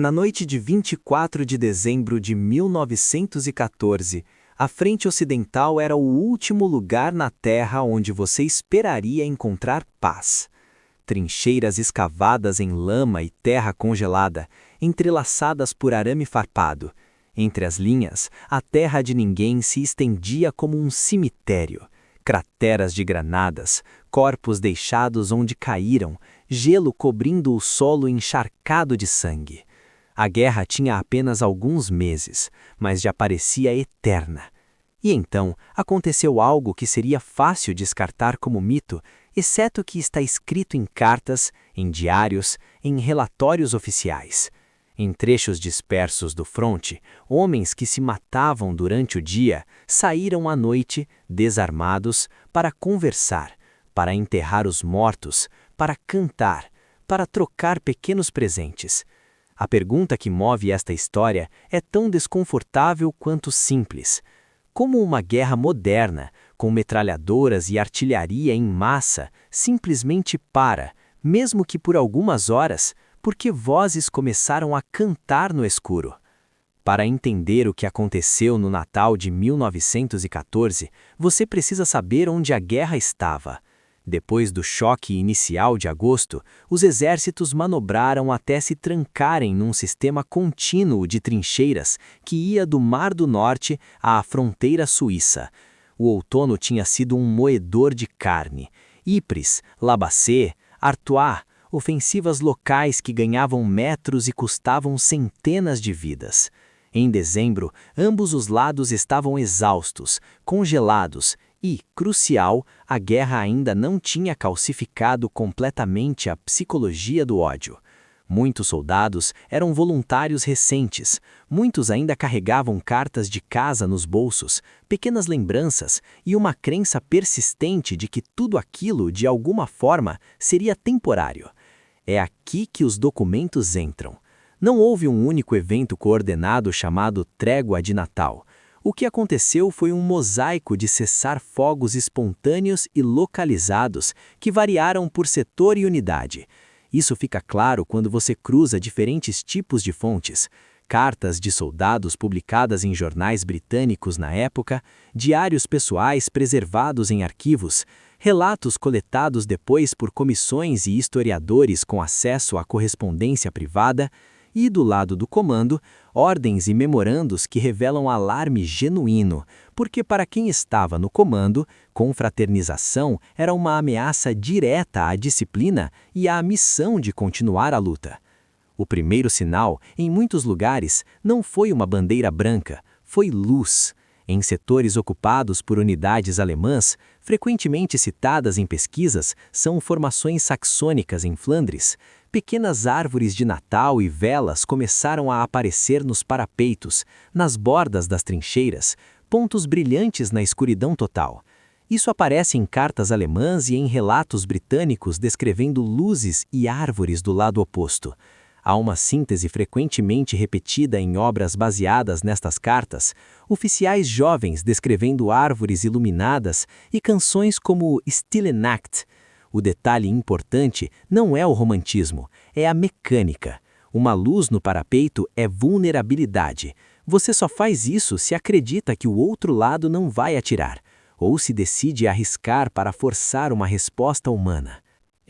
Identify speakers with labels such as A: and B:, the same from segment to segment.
A: Na noite de 24 de dezembro de 1914, a frente ocidental era o último lugar na Terra onde você esperaria encontrar paz. Trincheiras escavadas em lama e terra congelada, entrelaçadas por arame farpado. Entre as linhas, a terra de ninguém se estendia como um cemitério. Crateras de granadas, corpos deixados onde caíram, gelo cobrindo o solo encharcado de sangue. A guerra tinha apenas alguns meses, mas já parecia eterna. E então aconteceu algo que seria fácil descartar como mito, exceto que está escrito em cartas, em diários, em relatórios oficiais. Em trechos dispersos do fronte, homens que se matavam durante o dia saíram à noite, desarmados, para conversar, para enterrar os mortos, para cantar, para trocar pequenos presentes. A pergunta que move esta história é tão desconfortável quanto simples. Como uma guerra moderna, com metralhadoras e artilharia em massa, simplesmente para, mesmo que por algumas horas, porque vozes começaram a cantar no escuro? Para entender o que aconteceu no Natal de 1914, você precisa saber onde a guerra estava. Depois do choque inicial de agosto, os exércitos manobraram até se trancarem num sistema contínuo de trincheiras que ia do Mar do Norte à fronteira suíça. O outono tinha sido um moedor de carne. Ypres, Labacé, Artois, ofensivas locais que ganhavam metros e custavam centenas de vidas. Em dezembro, ambos os lados estavam exaustos, congelados e, crucial, a guerra ainda não tinha calcificado completamente a psicologia do ódio. Muitos soldados eram voluntários recentes, muitos ainda carregavam cartas de casa nos bolsos, pequenas lembranças e uma crença persistente de que tudo aquilo, de alguma forma, seria temporário. É aqui que os documentos entram. Não houve um único evento coordenado chamado Trégua de Natal. O que aconteceu foi um mosaico de cessar-fogos espontâneos e localizados que variaram por setor e unidade. Isso fica claro quando você cruza diferentes tipos de fontes. Cartas de soldados publicadas em jornais britânicos na época, diários pessoais preservados em arquivos, relatos coletados depois por comissões e historiadores com acesso à correspondência privada, e, do lado do comando, ordens e memorandos que revelam alarme genuíno, porque para quem estava no comando, confraternização era uma ameaça direta à disciplina e à missão de continuar a luta. O primeiro sinal, em muitos lugares, não foi uma bandeira branca, foi luz. Em setores ocupados por unidades alemãs, frequentemente citadas em pesquisas, são formações saxônicas em Flandres. Pequenas árvores de Natal e velas começaram a aparecer nos parapeitos, nas bordas das trincheiras, pontos brilhantes na escuridão total. Isso aparece em cartas alemãs e em relatos britânicos descrevendo luzes e árvores do lado oposto. Há uma síntese frequentemente repetida em obras baseadas nestas cartas, oficiais jovens descrevendo árvores iluminadas e canções como Stille Nacht. O detalhe importante não é o romantismo, é a mecânica. Uma luz no parapeito é vulnerabilidade. Você só faz isso se acredita que o outro lado não vai atirar, ou se decide arriscar para forçar uma resposta humana.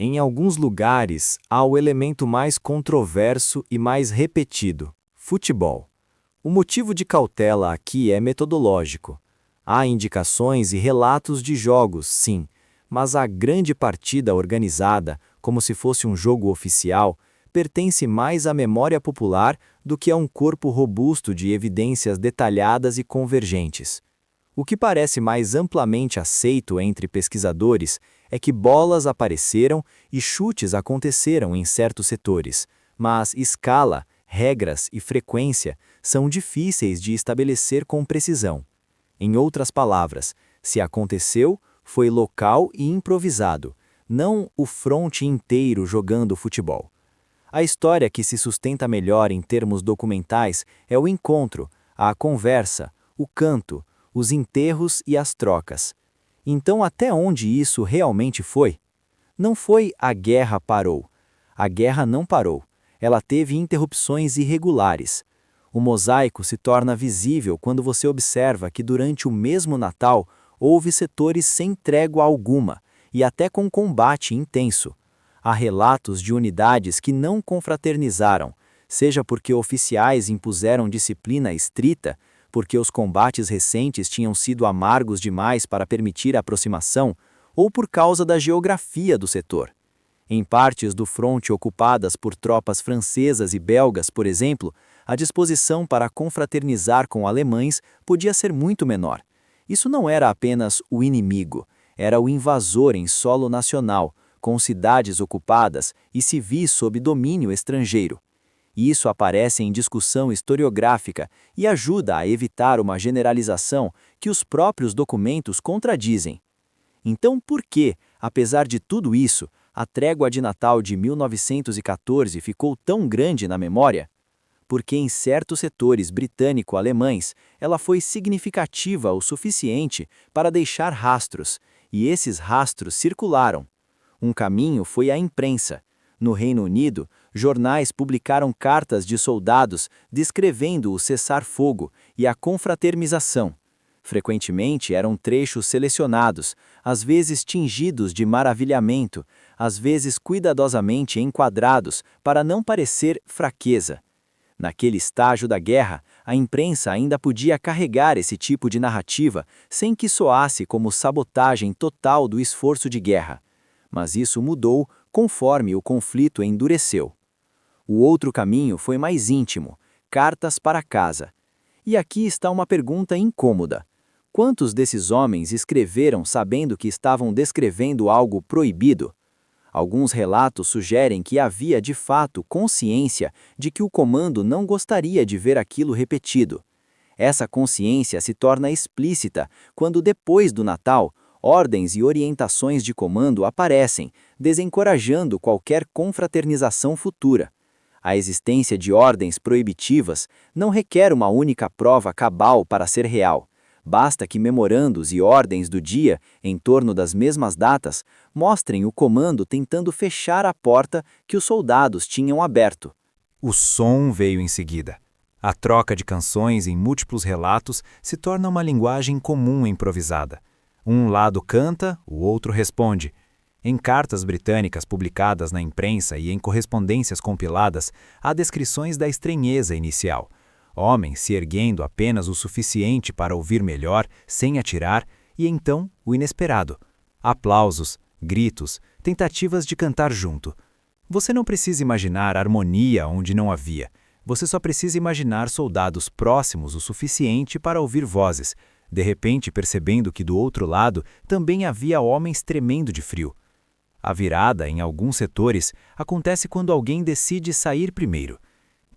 B: Em alguns lugares, há o elemento mais controverso e mais repetido: futebol. O motivo de cautela aqui é metodológico. Há indicações e relatos de jogos, sim, mas a grande partida organizada, como se fosse um jogo oficial, pertence mais à memória popular do que a um corpo robusto de evidências detalhadas e convergentes. O que parece mais amplamente aceito entre pesquisadores é que bolas apareceram e chutes aconteceram em certos setores, mas escala, regras e frequência são difíceis de estabelecer com precisão. Em outras palavras, se aconteceu, foi local e improvisado, não o fronte inteiro jogando futebol. A história que se sustenta melhor em termos documentais é o encontro, a conversa, o canto, os enterros e as trocas. Então, até onde isso realmente foi? Não foi a guerra parou. A guerra não parou. ela teve interrupções irregulares. O mosaico se torna visível quando você observa que durante o mesmo Natal houve setores sem trégua alguma, e até com combate intenso. Há relatos de unidades que não confraternizaram, seja porque oficiais impuseram disciplina estrita, porque os combates recentes tinham sido amargos demais para permitir a aproximação, ou por causa da geografia do setor. Em partes do fronte ocupadas por tropas francesas e belgas, por exemplo, a disposição para confraternizar com alemães podia ser muito menor. Isso não era apenas o inimigo, era o invasor em solo nacional, com cidades ocupadas e civis sob domínio estrangeiro. Isso aparece em discussão historiográfica e ajuda a evitar uma generalização que os próprios documentos contradizem. Então, por que, apesar de tudo isso, a trégua de Natal de 1914 ficou tão grande na memória? Porque em certos setores britânico-alemães ela foi significativa o suficiente para deixar rastros, e esses rastros circularam. Um caminho foi a imprensa. No Reino Unido, jornais publicaram cartas de soldados descrevendo o cessar-fogo e a confraternização. Frequentemente eram trechos selecionados, às vezes tingidos de maravilhamento, às vezes cuidadosamente enquadrados para não parecer fraqueza. Naquele estágio da guerra, a imprensa ainda podia carregar esse tipo de narrativa sem que soasse como sabotagem total do esforço de guerra. Mas isso mudou conforme o conflito endureceu. O outro caminho foi mais íntimo, cartas para casa. E aqui está uma pergunta incômoda. Quantos desses homens escreveram sabendo que estavam descrevendo algo proibido? Alguns relatos sugerem que havia de fato consciência de que o comando não gostaria de ver aquilo repetido. Essa consciência se torna explícita quando, depois do Natal, ordens e orientações de comando aparecem, desencorajando qualquer confraternização futura. A existência de ordens proibitivas não requer uma única prova cabal para ser real. Basta que memorandos e ordens do dia, em torno das mesmas datas, mostrem o comando tentando fechar a porta que os soldados tinham aberto.
C: O som veio em seguida. A troca de canções em múltiplos relatos se torna uma linguagem comum improvisada. Um lado canta, o outro responde. Em cartas britânicas publicadas na imprensa e em correspondências compiladas, há descrições da estranheza inicial. Homens se erguendo apenas o suficiente para ouvir melhor, sem atirar, e então o inesperado. Aplausos, gritos, tentativas de cantar junto. Você não precisa imaginar harmonia onde não havia. Você só precisa imaginar soldados próximos o suficiente para ouvir vozes, de repente percebendo que do outro lado também havia homens tremendo de frio. A virada, em alguns setores, acontece quando alguém decide sair primeiro.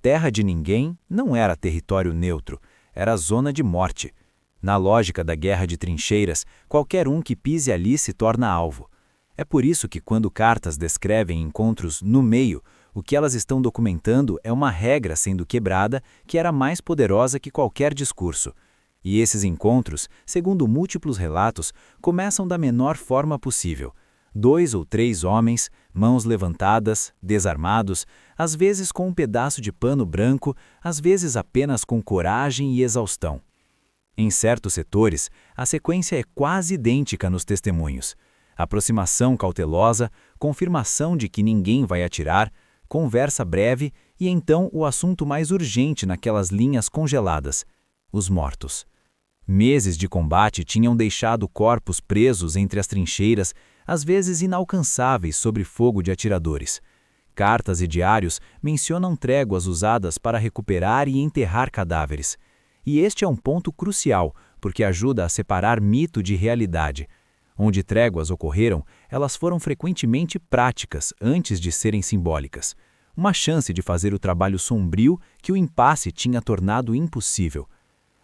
C: Terra de ninguém não era território neutro, era zona de morte. Na lógica da guerra de trincheiras, qualquer um que pise ali se torna alvo. É por isso que quando cartas descrevem encontros no meio, o que elas estão documentando é uma regra sendo quebrada que era mais poderosa que qualquer discurso. E esses encontros, segundo múltiplos relatos, começam da menor forma possível. 2 ou 3 homens, mãos levantadas, desarmados, às vezes com um pedaço de pano branco, às vezes apenas com coragem e exaustão. Em certos setores, a sequência é quase idêntica nos testemunhos. Aproximação cautelosa, confirmação de que ninguém vai atirar, conversa breve e então o assunto mais urgente naquelas linhas congeladas: os mortos. Meses de combate tinham deixado corpos presos entre as trincheiras, às vezes inalcançáveis sob fogo de atiradores. Cartas e diários mencionam tréguas usadas para recuperar e enterrar cadáveres. E este é um ponto crucial, porque ajuda a separar mito de realidade. Onde tréguas ocorreram, elas foram frequentemente práticas antes de serem simbólicas. Uma chance de fazer o trabalho sombrio que o impasse tinha tornado impossível.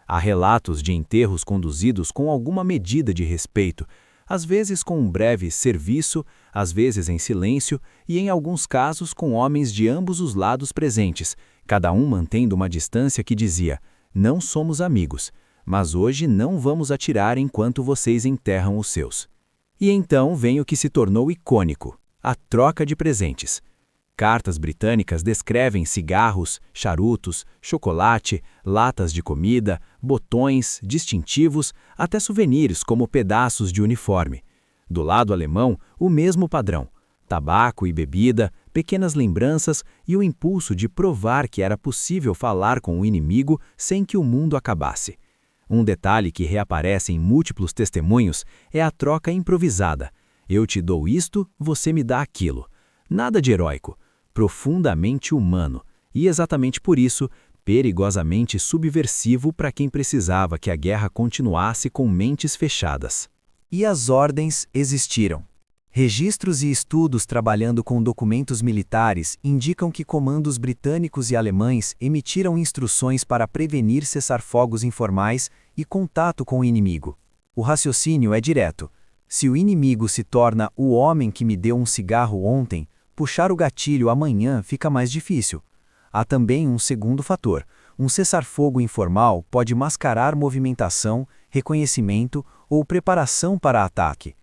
C: Há relatos de enterros conduzidos com alguma medida de respeito, às vezes com um breve serviço, às vezes em silêncio e em alguns casos com homens de ambos os lados presentes, cada um mantendo uma distância que dizia: não somos amigos, mas hoje não vamos atirar enquanto vocês enterram os seus. E então vem o que se tornou icônico: a troca de presentes. cartas britânicas descrevem cigarros, charutos, chocolate, latas de comida, botões, distintivos, até souvenirs como pedaços de uniforme. Do lado alemão, o mesmo padrão: tabaco e bebida, pequenas lembranças e o impulso de provar que era possível falar com o inimigo sem que o mundo acabasse. Um detalhe que reaparece em múltiplos testemunhos é a troca improvisada. Eu te dou isto, você me dá aquilo. Nada de heróico, profundamente humano e, exatamente por isso, perigosamente subversivo para quem precisava que a guerra continuasse com mentes fechadas.
A: E as ordens existiram. Registros e estudos trabalhando com documentos militares indicam que comandos britânicos e alemães emitiram instruções para prevenir cessar-fogos informais e contato com o inimigo. O raciocínio é direto. Se o inimigo se torna o homem que me deu um cigarro ontem, puxar o gatilho amanhã fica mais difícil. Há também um segundo fator. Um cessar-fogo informal pode mascarar movimentação, reconhecimento ou preparação para ataque.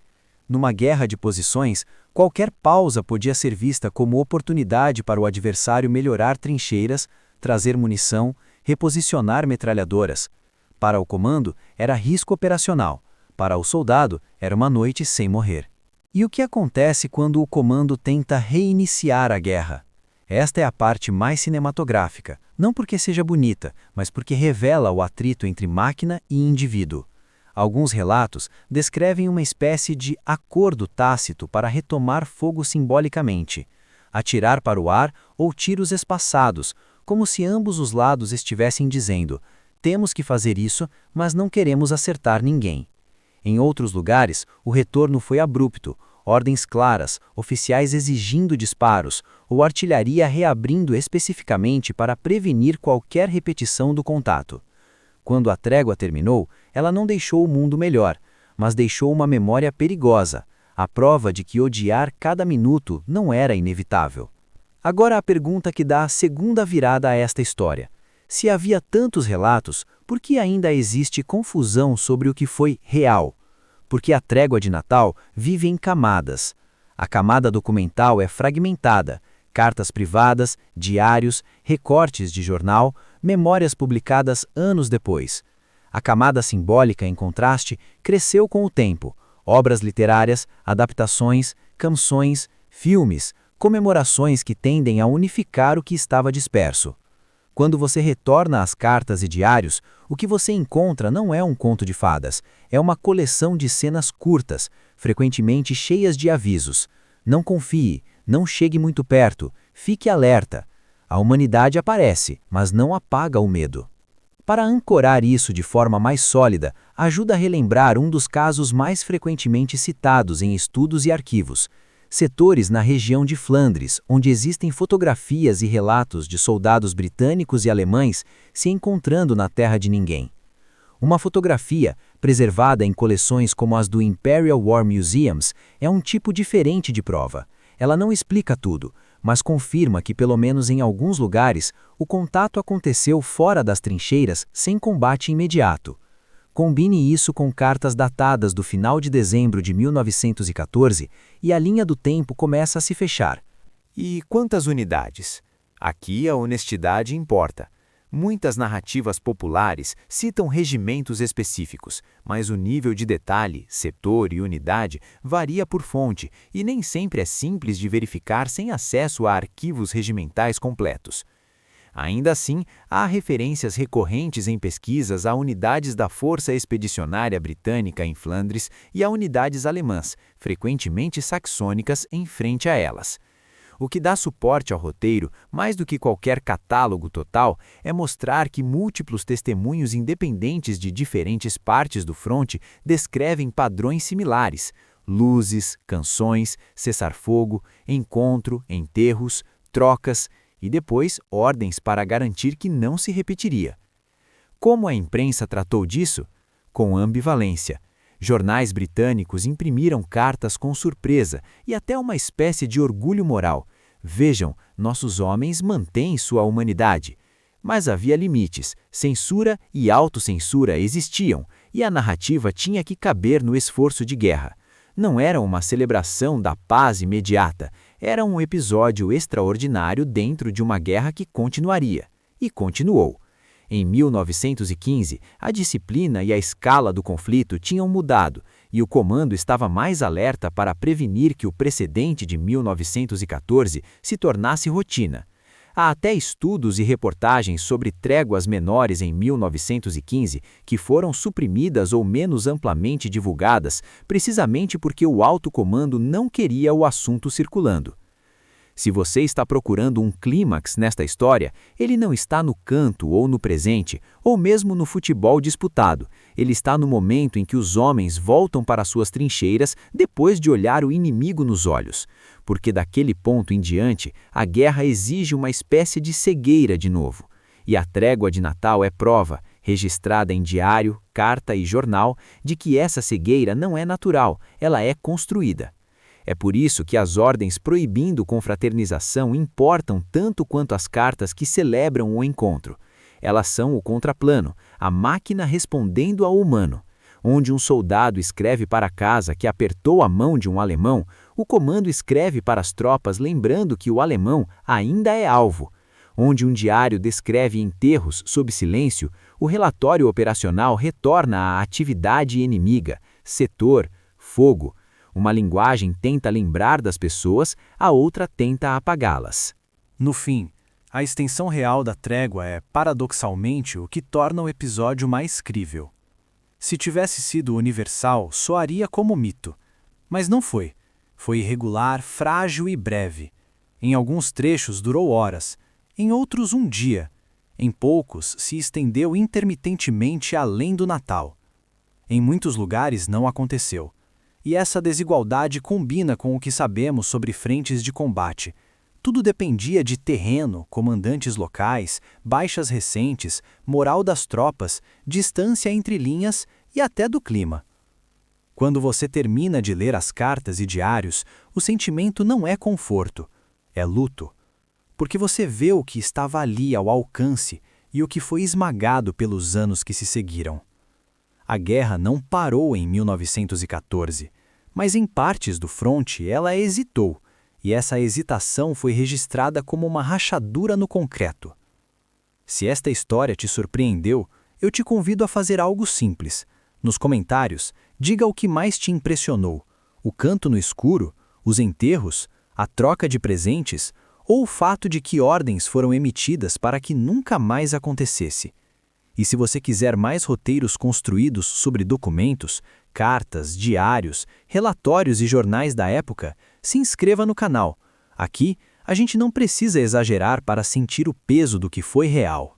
A: Numa guerra de posições, qualquer pausa podia ser vista como oportunidade para o adversário melhorar trincheiras, trazer munição, reposicionar metralhadoras. Para o comando, era risco operacional. Para o soldado, era uma noite sem morrer. E o que acontece quando o comando tenta reiniciar a guerra? Esta é a parte mais cinematográfica, não porque seja bonita, mas porque revela o atrito entre máquina e indivíduo. Alguns relatos descrevem uma espécie de acordo tácito para retomar fogo simbolicamente, atirar para o ar ou tiros espaçados, como se ambos os lados estivessem dizendo: temos que fazer isso, mas não queremos acertar ninguém. Em outros lugares, o retorno foi abrupto, ordens claras, oficiais exigindo disparos, ou artilharia reabrindo especificamente para prevenir qualquer repetição do contato. Quando a trégua terminou, ela não deixou o mundo melhor, mas deixou uma memória perigosa, a prova de que odiar cada minuto não era inevitável. Agora a pergunta que dá a segunda virada a esta história. Se havia tantos relatos, por que ainda existe confusão sobre o que foi real? Porque a trégua de Natal vive em camadas. A camada documental é fragmentada: cartas privadas, diários, recortes de jornal, memórias publicadas anos depois. A camada simbólica, em contraste, cresceu com o tempo: obras literárias, adaptações, canções, filmes, comemorações que tendem a unificar o que estava disperso. Quando você retorna às cartas e diários, o que você encontra não é um conto de fadas, é uma coleção de cenas curtas, frequentemente cheias de avisos. Não confie, não chegue muito perto, fique alerta. A humanidade aparece, mas não apaga o medo. Para ancorar isso de forma mais sólida, ajuda a relembrar um dos casos mais frequentemente citados em estudos e arquivos: setores na região de Flandres, onde existem fotografias e relatos de soldados britânicos e alemães se encontrando na terra de ninguém. Uma fotografia, preservada em coleções como as do Imperial War Museums, é um tipo diferente de prova. Ela não explica tudo, mas confirma que, pelo menos em alguns lugares, o contato aconteceu fora das trincheiras sem combate imediato. Combine isso com cartas datadas do final de dezembro de 1914 e a linha do tempo começa a se fechar.
B: E quantas unidades? Aqui a honestidade importa. Muitas narrativas populares citam regimentos específicos, mas o nível de detalhe, setor e unidade varia por fonte e nem sempre é simples de verificar sem acesso a arquivos regimentais completos. Ainda assim, há referências recorrentes em pesquisas a unidades da Força Expedicionária Britânica em Flandres e a unidades alemãs, frequentemente saxônicas, em frente a elas. O que dá suporte ao roteiro, mais do que qualquer catálogo total, é mostrar que múltiplos testemunhos independentes de diferentes partes do fronte descrevem padrões similares: luzes, canções, cessar-fogo, encontro, enterros, trocas e depois ordens para garantir que não se repetiria. Como a imprensa tratou disso? Com ambivalência. Jornais britânicos imprimiram cartas com surpresa e até uma espécie de orgulho moral. Vejam, nossos homens mantêm sua humanidade. Mas havia limites, censura e autocensura existiam, e a narrativa tinha que caber no esforço de guerra. Não era uma celebração da paz imediata,
C: Era um episódio extraordinário dentro de uma guerra que continuaria. E continuou. Em 1915, a disciplina e a escala do conflito tinham mudado, e o comando estava mais alerta para prevenir que o precedente de 1914 se tornasse rotina. Há até estudos e reportagens sobre tréguas menores em 1915 que foram suprimidas ou menos amplamente divulgadas, precisamente porque o alto comando não queria o assunto circulando. Se você está procurando um clímax nesta história, ele não está no canto ou no presente, ou mesmo no futebol disputado. Ele está no momento em que os homens voltam para suas trincheiras depois de olhar o inimigo nos olhos. Porque daquele ponto em diante, a guerra exige uma espécie de cegueira de novo. E a trégua de Natal é prova, registrada em diário, carta e jornal, de que essa cegueira não é natural, ela é construída. É por isso que as ordens proibindo confraternização importam tanto quanto as cartas que celebram o encontro. Elas são o contraplano, a máquina respondendo ao humano. Onde um soldado escreve para casa que apertou a mão de um alemão, o comando escreve para as tropas lembrando que o alemão ainda é alvo. Onde um diário descreve enterros sob silêncio, o relatório operacional retorna à atividade inimiga, setor, fogo. Uma linguagem tenta lembrar das pessoas, a outra tenta apagá-las.
A: No fim, a extensão real da trégua é, paradoxalmente, o que torna o episódio mais crível. Se tivesse sido universal, soaria como mito. Mas não foi. Foi irregular, frágil e breve. Em alguns trechos durou horas, em outros um dia. Em poucos se estendeu intermitentemente além do Natal. Em muitos lugares não aconteceu. E essa desigualdade combina com o que sabemos sobre frentes de combate. Tudo dependia de terreno, comandantes locais, baixas recentes, moral das tropas, distância entre linhas e até do clima. Quando você termina de ler as cartas e diários, o sentimento não é conforto, é luto. Porque você vê o que estava ali ao alcance e o que foi esmagado pelos anos que se seguiram. A guerra não parou em 1914, mas em partes do fronte ela hesitou, e essa hesitação foi registrada como uma rachadura no concreto. Se esta história te surpreendeu, eu te convido a fazer algo simples. Nos comentários, diga o que mais te impressionou: o canto no escuro, os enterros, a troca de presentes ou o fato de que ordens foram emitidas para que nunca mais acontecesse. E se você quiser mais roteiros construídos sobre documentos, cartas, diários, relatórios e jornais da época, se inscreva no canal. Aqui, a gente não precisa exagerar para sentir o peso do que foi real.